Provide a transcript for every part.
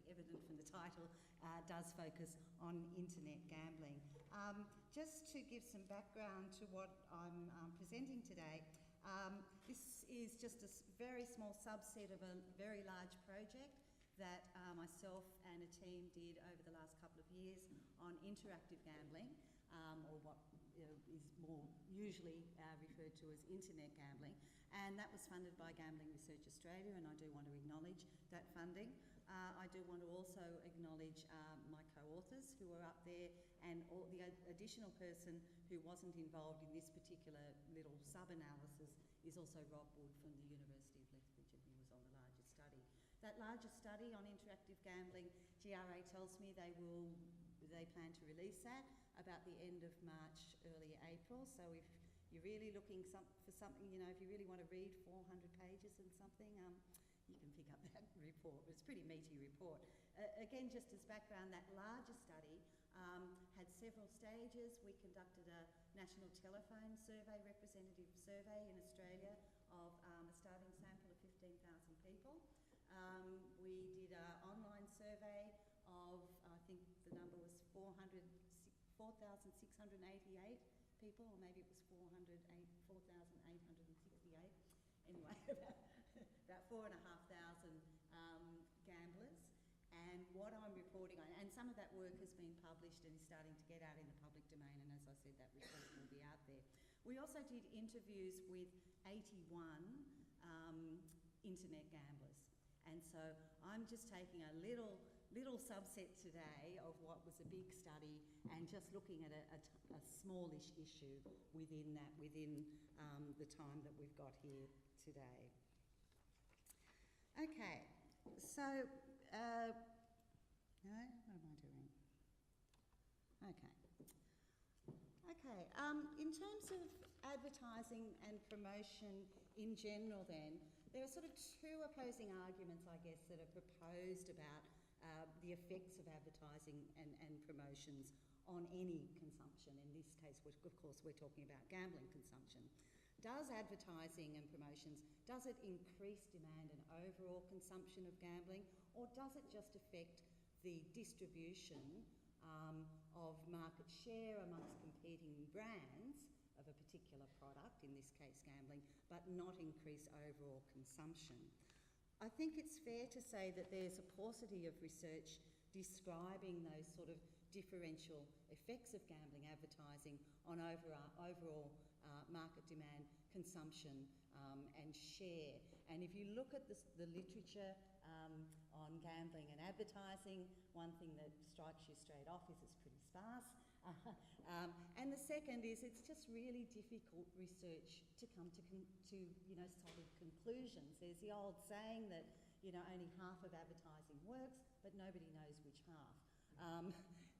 evident from the title, does focus on internet gambling. Just to give some background to what I'm presenting today, this is just a very small subset of a very large project that myself and a team did over the last couple of years on interactive gambling, or what is more usually referred to as internet gambling, and that was funded by Gambling Research Australia, and I do want to acknowledge that funding. I do want to also acknowledge my co-authors who are up there, and the additional person who wasn't involved in this particular little sub-analysis is also Rob Wood from the University of Lethbridge, and he was on the larger study. That larger study on interactive gambling, GRA tells me they plan to release that about the end of March, early April. So if you're really looking for something, if you really want to read 400 pages and something, you can pick up that report. It's a pretty meaty report. Again, just as background, that larger study had several stages. We conducted a national telephone survey, representative survey in Australia of a starting sample of 15,000 people. We did an online survey of, I think the number was 4,688 people, or maybe it was 4,868. Anyway, about 4,500 gamblers. And what I'm reporting on, and some of that work has been published and is starting to get out in the public domain, and as I said, that report will be out there. We also did interviews with 81 internet gamblers. And so I'm just taking a little subset today of what was a big study and just looking at a smallish issue within the time that we've got here today. Okay, so, no, what am I doing? Okay, in terms of advertising and promotion in general then, there are sort of two opposing arguments, I guess, that are proposed about the effects of advertising and promotions on any consumption. In this case, of course, we're talking about gambling consumption. Does advertising and promotions, does it increase demand and overall consumption of gambling, or does it just affect the distribution of market share amongst competing brands of a particular product, in this case gambling, but not increase overall consumption? I think it's fair to say that there's a paucity of research describing those sort of differential effects of gambling advertising on overall market demand, consumption and share. And if you look at the literature on gambling and advertising, one thing that strikes you straight off is it's pretty sparse. And the second is it's just really difficult research to come to solid conclusions. There's the old saying that only half of advertising works, but nobody knows which half.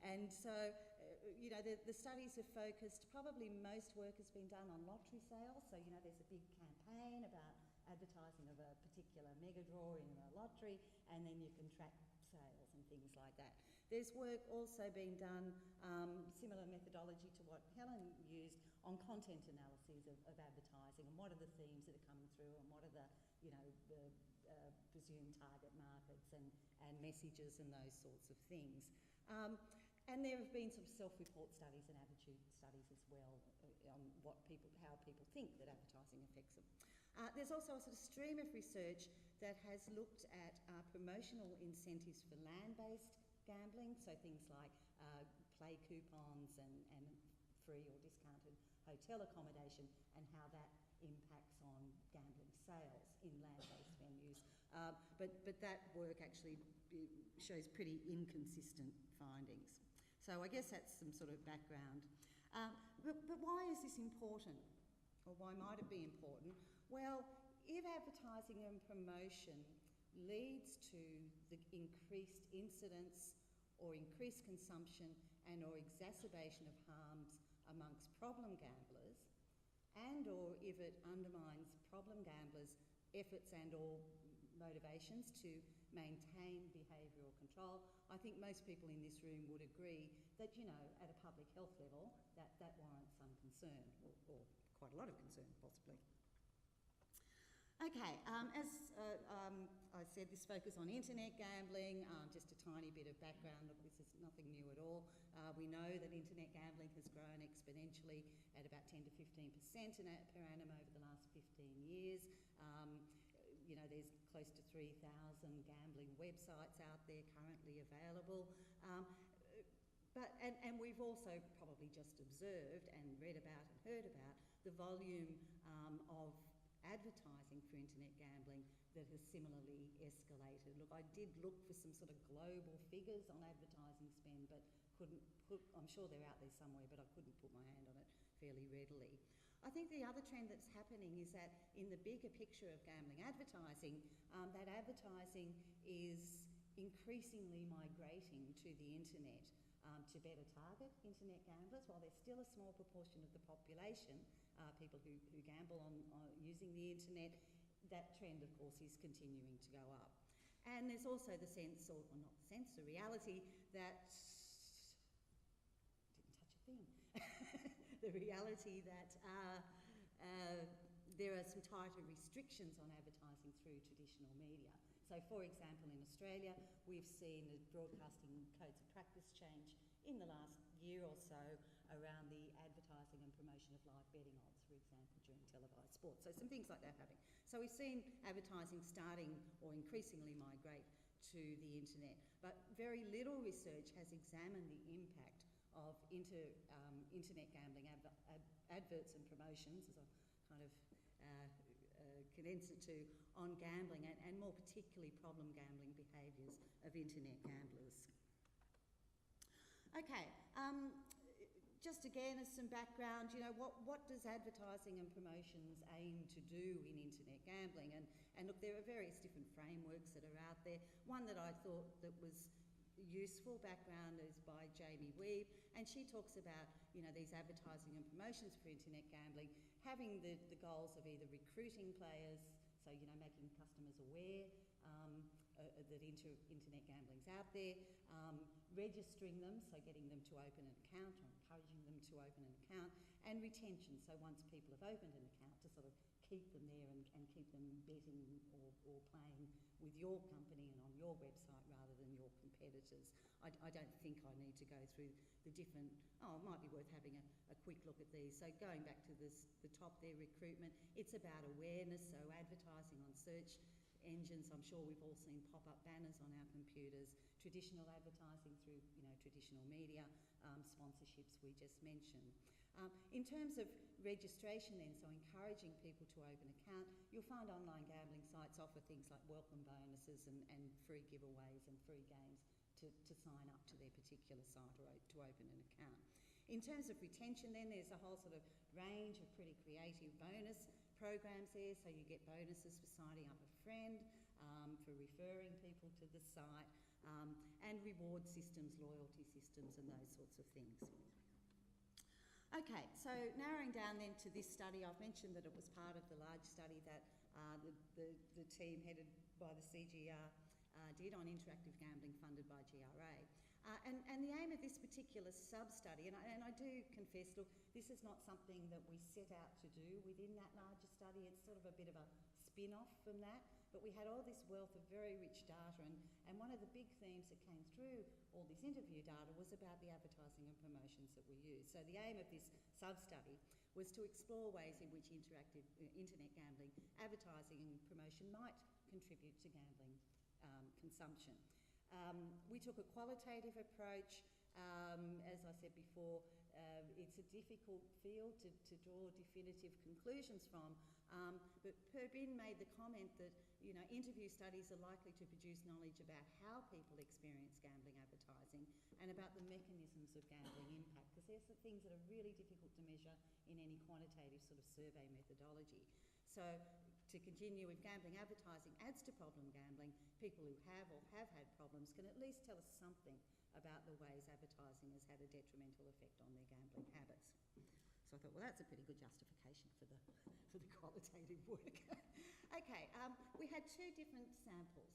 And so, the studies have focused, probably most work has been done on lottery sales. So, there's a big campaign about advertising of a particular mega draw in a lottery, and then you can track sales and things like that. There's work also being done, similar methodology to what Helen used, on content analyses of advertising and what are the themes that are coming through and what are the presumed target markets and messages and those sorts of things. And there have been some self-report studies and attitude studies as well on how people think that advertising affects them. There's also a sort of stream of research that has looked at promotional incentives for land-based gambling, so things like play coupons and free or discounted hotel accommodation, and how that impacts on gambling sales in land-based venues. But that work actually shows pretty inconsistent findings. So I guess that's some sort of background. But why is this important? Or why might it be important? Well, if advertising and promotion leads to the increased incidence or increased consumption and or exacerbation of harms amongst problem gamblers, and or if it undermines problem gamblers' efforts and or motivations to maintain behavioural control, I think most people in this room would agree that, at a public health level, that warrants some concern, or quite a lot of concern, possibly. Okay, as I said this focus on internet gambling, just a tiny bit of background. Look, this is nothing new at all. We know that internet gambling has grown exponentially at about 10 to 15% per annum over the last 15 years. There's close to 3,000 gambling websites out there currently available. And we've also probably just observed and read about and heard about the volume of advertising for internet gambling that has similarly escalated. Look, I did look for some sort of global figures on advertising spend, but I'm sure they're out there somewhere, but I couldn't put my hand on it fairly readily. I think the other trend that's happening is that in the bigger picture of gambling advertising, that advertising is increasingly migrating to the internet to better target internet gamblers. While there's still a small proportion of the population, people who gamble on using the internet, that trend, of course, is continuing to go up. And there's also the sense, or not the sense, the reality that... didn't touch a thing. The reality that there are some tighter restrictions on advertising through traditional media. So, for example, in Australia, we've seen the broadcasting codes of practice change in the last year or so around the advertising and promotion of live betting odds, for example, during televised sports. So some things like that happening. So we've seen advertising starting or increasingly migrate to the internet, but very little research has examined the impact of internet gambling adverts and promotions, as I kind of condense it to, on gambling and more particularly problem gambling behaviours of internet gamblers. Okay, just again as some background, what does advertising and promotions aim to do in internet gambling? And look, there are various different frameworks that are out there. One that I thought that was useful background is by Jamie Weave, and she talks about these advertising and promotions for internet gambling having the goals of either recruiting players, so making customers aware that internet gambling's out there, registering them, so getting them to open an account or encouraging them to open an account, and retention, so once people have opened an account, to sort of keep them there and keep them betting or playing with your company and on your website rather than your competitors. I don't think I need to go through the different... it might be worth having a quick look at these. So going back to the top there, recruitment, it's about awareness, so advertising on search engines. I'm sure we've all seen pop-up banners on our computers, traditional advertising through traditional media, sponsorships we just mentioned. In terms of registration then, so encouraging people to open an account, you'll find online gambling sites offer things like welcome bonuses and free giveaways and free games to sign up to their particular site or to open an account. In terms of retention then, there's a whole sort of range of pretty creative bonus programs there, so you get bonuses for signing up a friend, for referring people to the site, and reward systems, loyalty systems and those sorts of things. Okay, so narrowing down then to this study, I've mentioned that it was part of the large study that the team headed by the CGR did on interactive gambling funded by GRA. And the aim of this particular sub-study, and I do confess, look, this is not something that we set out to do within that larger study. It's sort of a bit of a spin-off from that, but we had all this wealth of very rich data, and one of the big themes that came through all this interview data was about the advertising and promotions that we use. So the aim of this sub-study was to explore ways in which interactive internet gambling advertising and promotion might contribute to gambling consumption. We took a qualitative approach. As I said before, it's a difficult field to draw definitive conclusions from, but Perbin made the comment that interview studies are likely to produce knowledge about how people experience gambling advertising and about the mechanisms of gambling impact, because there's some things that are really difficult to measure in any quantitative sort of survey methodology. So to continue, if gambling advertising adds to problem gambling, people who have or have had problems can at least tell us something about the ways advertising has had a detrimental effect on their gambling habits. So I thought, well, that's a pretty good justification for the qualitative work. Okay, we had two different samples.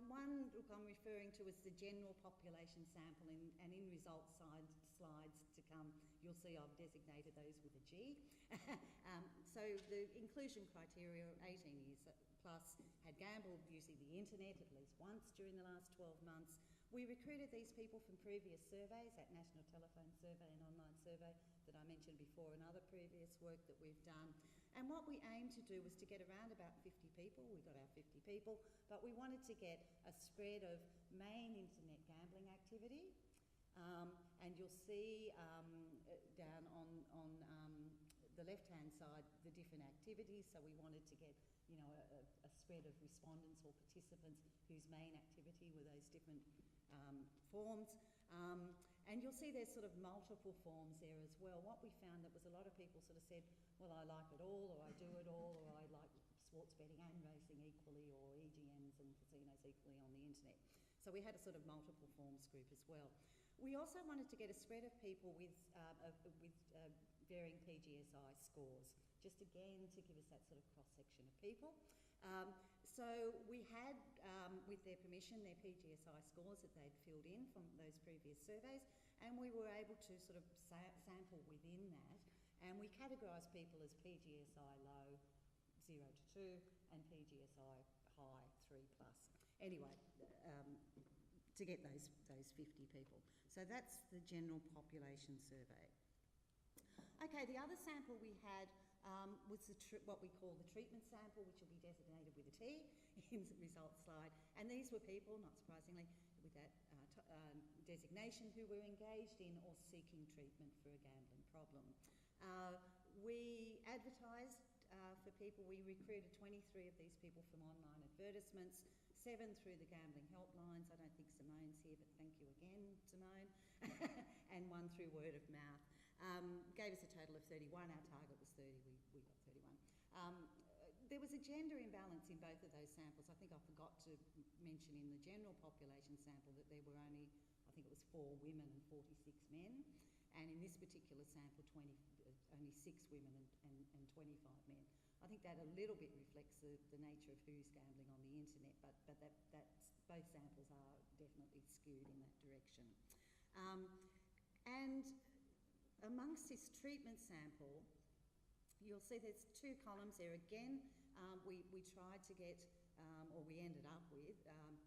One, look, I'm referring to as the general population sample, and in results slides to come, you'll see I've designated those with a G. So the inclusion criteria, 18 years plus, had gambled using the internet at least once during the last 12 months. We recruited these people from previous surveys, that National Telephone Survey and online survey that I mentioned before, and other previous work that we've done. And what we aimed to do was to get around about 50 people. We got our 50 people, but we wanted to get a spread of main internet gambling activity. And you'll see down on the left-hand side the different activities. So we wanted to get, you know, a spread of respondents or participants whose main activity were those different forms. And you'll see there's sort of multiple forms there as well. What we found that was a lot of people sort of said, well, I like it all, or I do it all, or I like sports betting and racing equally, or EGMs and casinos equally on the internet. So we had a sort of multiple forms group as well. We also wanted to get a spread of people with varying PGSI scores, just again to give us that sort of cross-section of people. So we had, with their permission, their PGSI scores that they'd filled in from those previous surveys, and we were able to sort of sample within that, and we categorised people as PGSI low, 0 to 2, and PGSI high, 3 plus. Anyway, to get those 50 people. So that's the general population survey. Okay, the other sample we had was what we call the treatment sample, which will be designated with a T in the results slide. And these were people, not surprisingly, with that designation who were engaged in or seeking treatment for a gambling problem. We advertised for people. We recruited 23 of these people from online advertisements, 7 through the gambling helplines. I don't think Simone's here, but thank you again, Simone. And 1 through word of mouth. Gave us a total of 31. Our target was 30. We got 31. There was a gender imbalance in both of those samples. I think I forgot to mention in the general population sample that there were only, I think it was 4 women and 46 men. And in this particular sample, only 6 women and 25 men. I think that a little bit reflects the nature of who's gambling on the internet, but both samples are definitely skewed in that direction. And amongst this treatment sample, you'll see there's 2 columns there. Again, we tried to get, or we ended up with,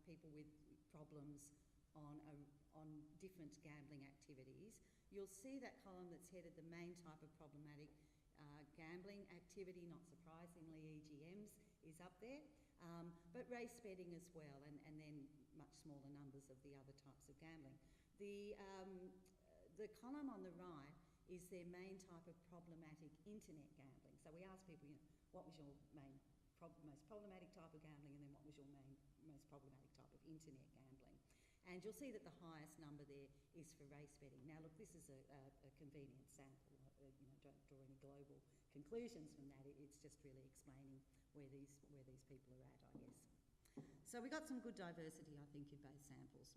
people with problems on different gambling activities. You'll see that column that's headed the main type of problematic gambling activity, not surprisingly EGMs is up there, but race betting as well, and then much smaller numbers of the other types of gambling. The column on the right is their main type of problematic internet gambling. So we asked people, you know, what was your most problematic type of gambling, and then what was your most problematic type of internet gambling. And you'll see that the highest number there is for race betting. Now look, this is a convenient sample, you know, don't draw any global conclusions from that. It's just really explaining where these people are at, I guess. So we got some good diversity, I think, in both samples.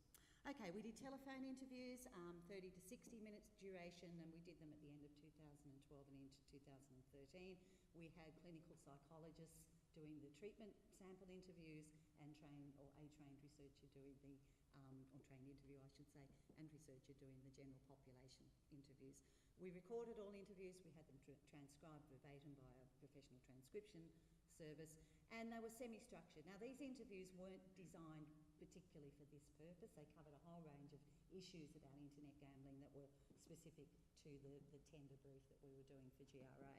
Okay, we did telephone interviews, 30 to 60 minutes duration, and we did them at the end of 2012 and into 2013. We had clinical psychologists doing the treatment sample interviews and a trained researcher doing the, or trained interview I should say, and researcher doing the general population interviews. We recorded all interviews, we had them transcribed verbatim by a professional transcription service, and they were semi-structured. Now these interviews weren't designed particularly for this purpose. They covered a whole range of issues about internet gambling that were specific to the tender brief that we were doing for GRA.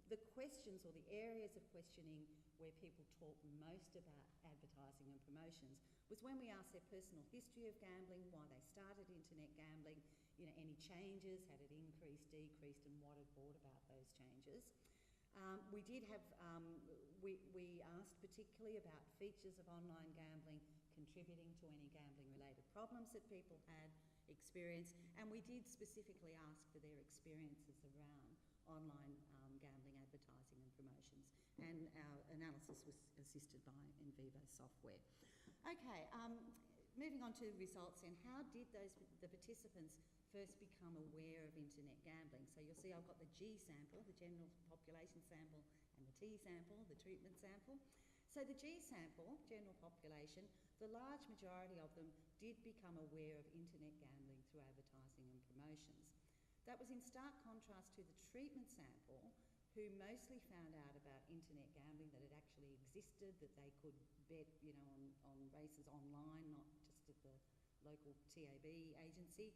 The questions or the areas of questioning where people talk most about advertising and promotions was when we asked their personal history of gambling, why they started internet gambling, you know, any changes, had it increased, decreased, and what had brought about those changes. We did have, we asked particularly about features of online gambling contributing to any gambling-related problems that people had experienced, and we did specifically ask for their experiences around online gambling advertising and promotions, and our analysis was assisted by NVivo software. Okay, moving on to results then. How did the participants first become aware of internet gambling? So you'll see I've got the G sample, the general population sample, and the T sample, the treatment sample. So the G sample, general population, the large majority of them did become aware of internet gambling through advertising and promotions. That was in stark contrast to the treatment sample, who mostly found out about internet gambling, that it actually existed, that they could bet, on races online, not just at the local TAB agency,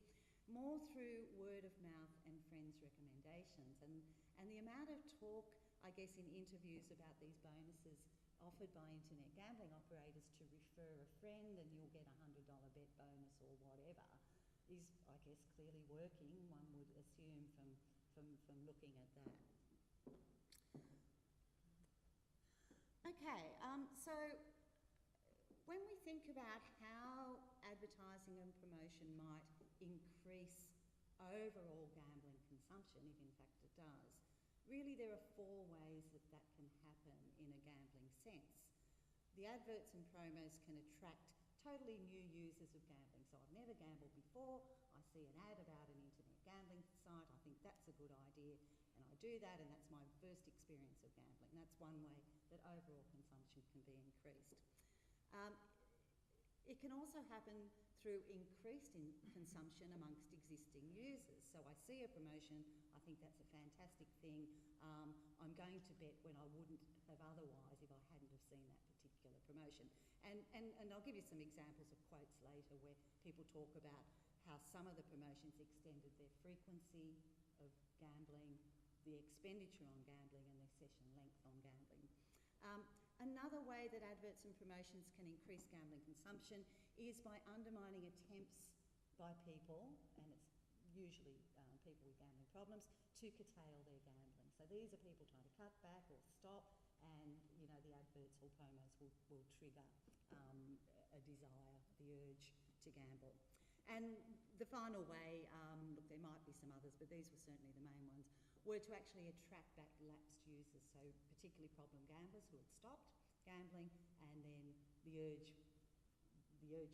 more through word of mouth and friends' recommendations. And the amount of talk, I guess, in interviews about these bonuses offered by internet gambling operators to refer a friend and you'll get $100 bet bonus or whatever is, I guess, clearly working, one would assume from looking at that. Okay, so when we think about how advertising and promotion might increase overall gambling consumption, if in fact it does, really there are 4 ways that that can happen in a gambling sense. The adverts and promos can attract totally new users of gambling. So I've never gambled before, I see an ad about an internet gambling site, I think that's a good idea, and I do that, and that's my first experience of gambling. That's one way that overall consumption can be increased. It can also happen through increased consumption amongst existing users. So I see a promotion, I think that's a fantastic thing. I'm going to bet when I wouldn't have otherwise if I hadn't have seen that particular promotion. And I'll give you some examples of quotes later where people talk about how some of the promotions extended their frequency of gambling, the expenditure on gambling, and their session length on gambling. Another way that adverts and promotions can increase gambling consumption is by undermining attempts by people, and it's usually people with gambling problems, to curtail their gambling. So these are people trying to cut back or stop, and the adverts or promos will trigger a desire, the urge to gamble. And the final way, look, there might be some others, but these were certainly the main ones, were to actually attract back lapsed users, so particularly problem gamblers who had stopped gambling, and then the urge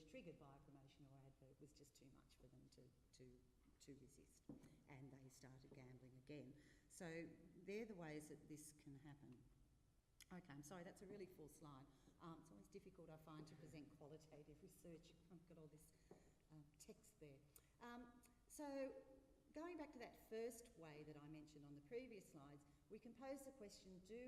triggered by a promotion or advert was just too much for them to resist, and they started gambling again. So they're the ways that this can happen. Okay, I'm sorry, that's a really full slide. It's always difficult, I find, to present qualitative research. I've got all this text there. So going back to that first way that I mentioned on the previous slides, we can pose the question, do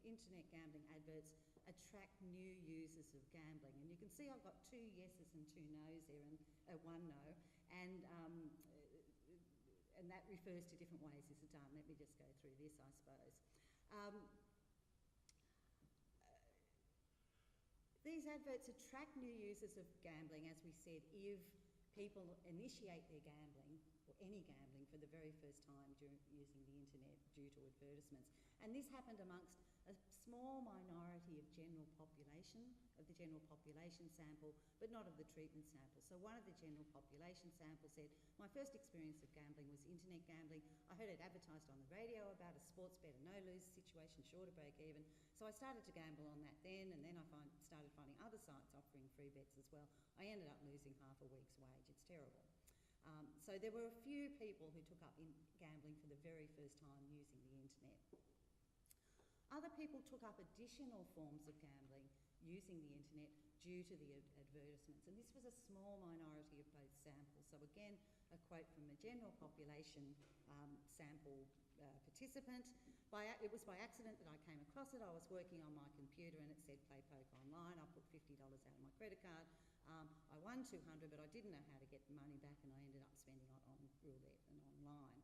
internet gambling adverts attract new users of gambling? And you can see I've got 2 yeses and 2 nos there, and 1 no, and that refers to different ways this is done. Let me just go through this, I suppose. These adverts attract new users of gambling, as we said, if people initiate their gambling, or any gambling, for the very first time using the internet due to advertisements. And this happened amongst a small minority of the general population sample, but not of the treatment sample. So one of the general population sample said, my first experience of gambling was internet gambling. I heard it advertised on the radio about a sports bet, a no-lose situation, sure to break even. So I started to gamble on that then, and then I started finding other sites offering free bets as well. I ended up losing half a week's wage. It's terrible. So there were a few people who took up gambling for the very first time using the internet. Other people took up additional forms of gambling using the internet due to the advertisements, and this was a small minority of both samples. So again, a quote from the general population sample participant. It was by accident that I came across it. I was working on my computer and it said play poker online. I put $50 out of my credit card. I won 200, but I didn't know how to get the money back, and I ended up spending it on roulette and online.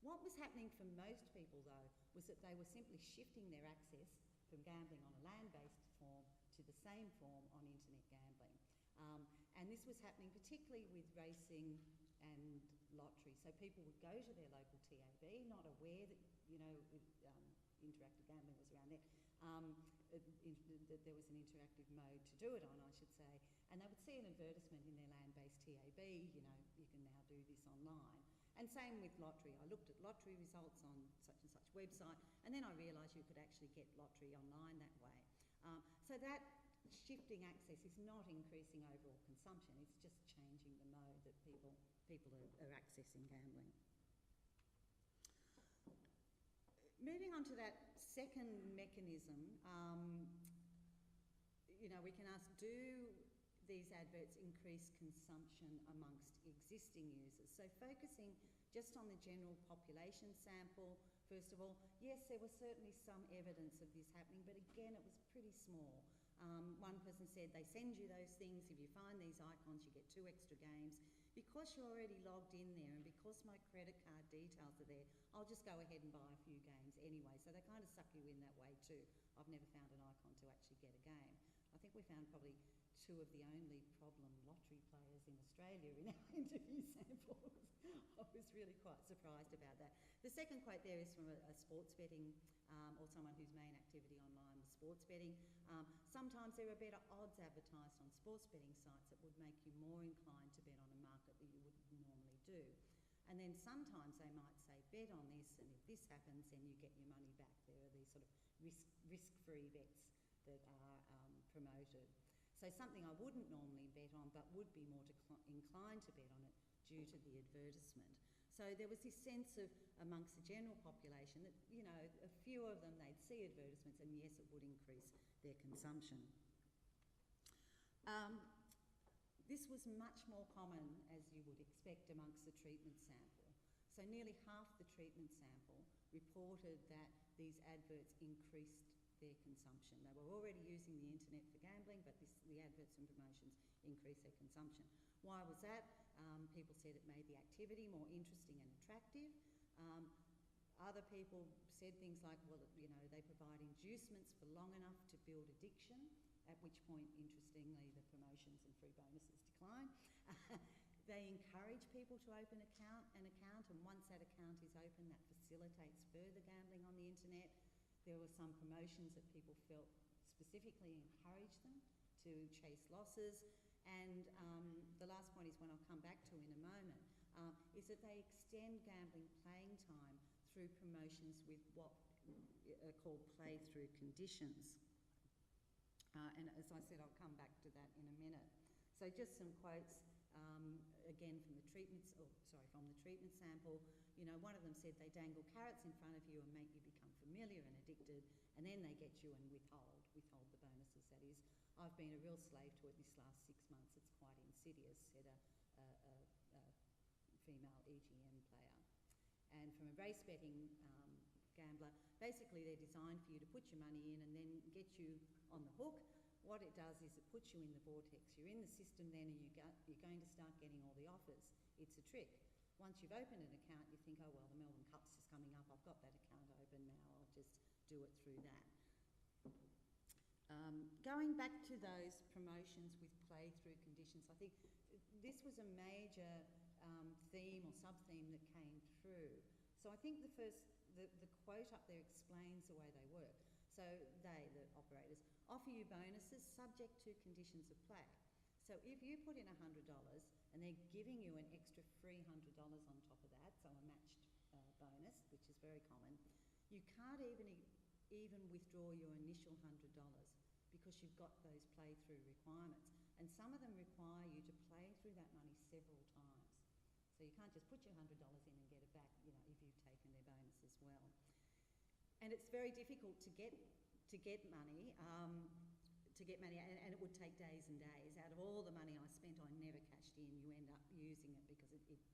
What was happening for most people, though, was that they were simply shifting their access from gambling on a land-based form to the same form on internet gambling. And this was happening particularly with racing and lottery. So people would go to their local TAB, not aware that, interactive gambling was around there, that there was an interactive mode to do it on, I should say, and they would see an advertisement in their land-based TAB, you can now do this online. And same with lottery. I looked at lottery results on such and such website, and then I realised you could actually get lottery online that way. So that shifting access is not increasing overall consumption, it's just changing the mode that people are accessing gambling. Moving on to that second mechanism, we can ask, do these adverts increase consumption amongst existing users? So focusing just on the general population sample, first of all, yes, there was certainly some evidence of this happening, but again, it was pretty small. One person said they send you those things, if you find these icons you get 2 extra games. Because you're already logged in there and because my credit card details are there, I'll just go ahead and buy a few games anyway. So they kind of suck you in that way too. I've never found an icon to actually get a game. I think we found probably 2 of the only problem lottery players in Australia in our interview samples. I was really quite surprised about that. The second quote there is from a sports betting or someone whose main activity online was sports betting. Sometimes there are better odds advertised on sports betting sites that would make you more inclined to bet on a market that you wouldn't normally do. And then sometimes they might say, bet on this, and if this happens, then you get your money back. There are these sort of risk-free bets that are promoted. So something I wouldn't normally bet on, but would be more inclined to bet on it due to the advertisement. So there was this sense of, amongst the general population, that, you know, a few of them, they'd see advertisements and yes, it would increase their consumption. This was much more common, as you would expect, amongst the treatment sample. So nearly half the treatment sample reported that these adverts increased their consumption. They were already using the internet for gambling, but the adverts and promotions increased their consumption. Why was that? People said it made the activity more interesting and attractive. Other people said things like, well, you know, they provide inducements for long enough to build addiction, at which point, interestingly, the promotions and free bonuses decline. They encourage people to open an account, and once that account is open, that facilitates further gambling on the internet. There were some promotions that people felt specifically encouraged them to chase losses. And the last point is one I'll come back to in a moment, is that they extend gambling playing time through promotions with what are called play-through conditions. And as I said, I'll come back to that in a minute. So just some quotes, again from the treatment sample. You know, one of them said they dangle carrots in front of you and make you become familiar and addicted, and then they get you and withhold the bonuses, that is. I've been a real slave to it this last 6 months. It's quite insidious, said a female EGM player. And from a race betting gambler, basically they're designed for you to put your money in and then get you on the hook. What it does is it puts you in the vortex. You're in the system then and you're going to start getting all the offers. It's a trick. Once you've opened an account, you think, oh, well, the Melbourne Cup's is coming up. I've got that account open now. I'll just do it through that. Going back to those promotions with play-through conditions, I think this was a major theme or sub-theme that came through. So I think the quote up there explains the way they work. So they, the operators, offer you bonuses subject to conditions of play. So if you put in $100 and they're giving you an extra $300 on top of that, so a matched bonus, which is very common, you can't even withdraw your initial $100 because you've got those play-through requirements. And some of them require you to play through that money several times. So you can't just put your $100 in and get it back, you know, if you've taken their bonus as well. And it's very difficult to get money, and it would take days and days. Out of all the money I spent, I never cashed in. You end up using it because it's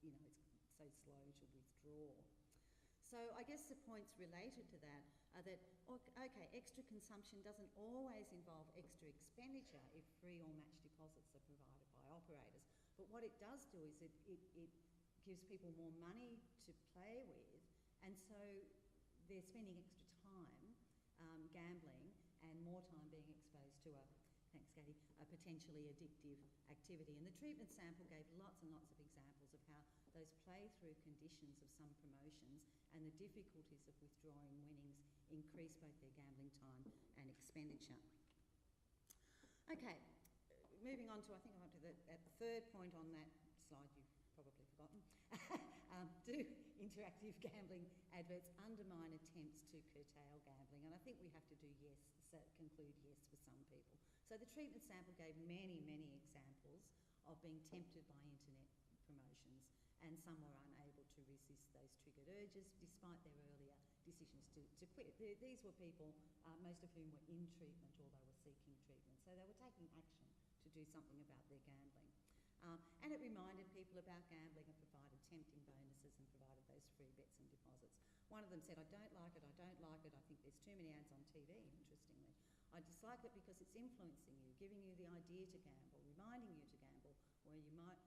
so slow to withdraw. So I guess the points related to that are that, okay, extra consumption doesn't always involve extra expenditure if free or matched deposits are provided by operators. But what it does do is it gives people more money to play with, and so they're spending extra time gambling and more time being exposed to a potentially addictive activity. And the treatment sample gave lots and lots of examples of how those play-through conditions of some promotions and the difficulties of withdrawing winnings increase both their gambling time and expenditure. Okay, moving on to, I think I'm up to the third point on that slide you've probably forgotten. Do interactive gambling adverts undermine attempts to curtail gambling? And I think we have to conclude yes for some people. So the treatment sample gave many, many examples of being tempted by internet promotions, and some were unable to resist those triggered urges despite their earlier decisions to quit. These were people, most of whom were in treatment or they were seeking treatment. So they were taking action to do something about their gambling. And it reminded people about gambling and provided tempting bonuses and provided one of them said, I don't like it, I think there's too many ads on TV, interestingly. I dislike it because it's influencing you, giving you the idea to gamble, reminding you to gamble, where you might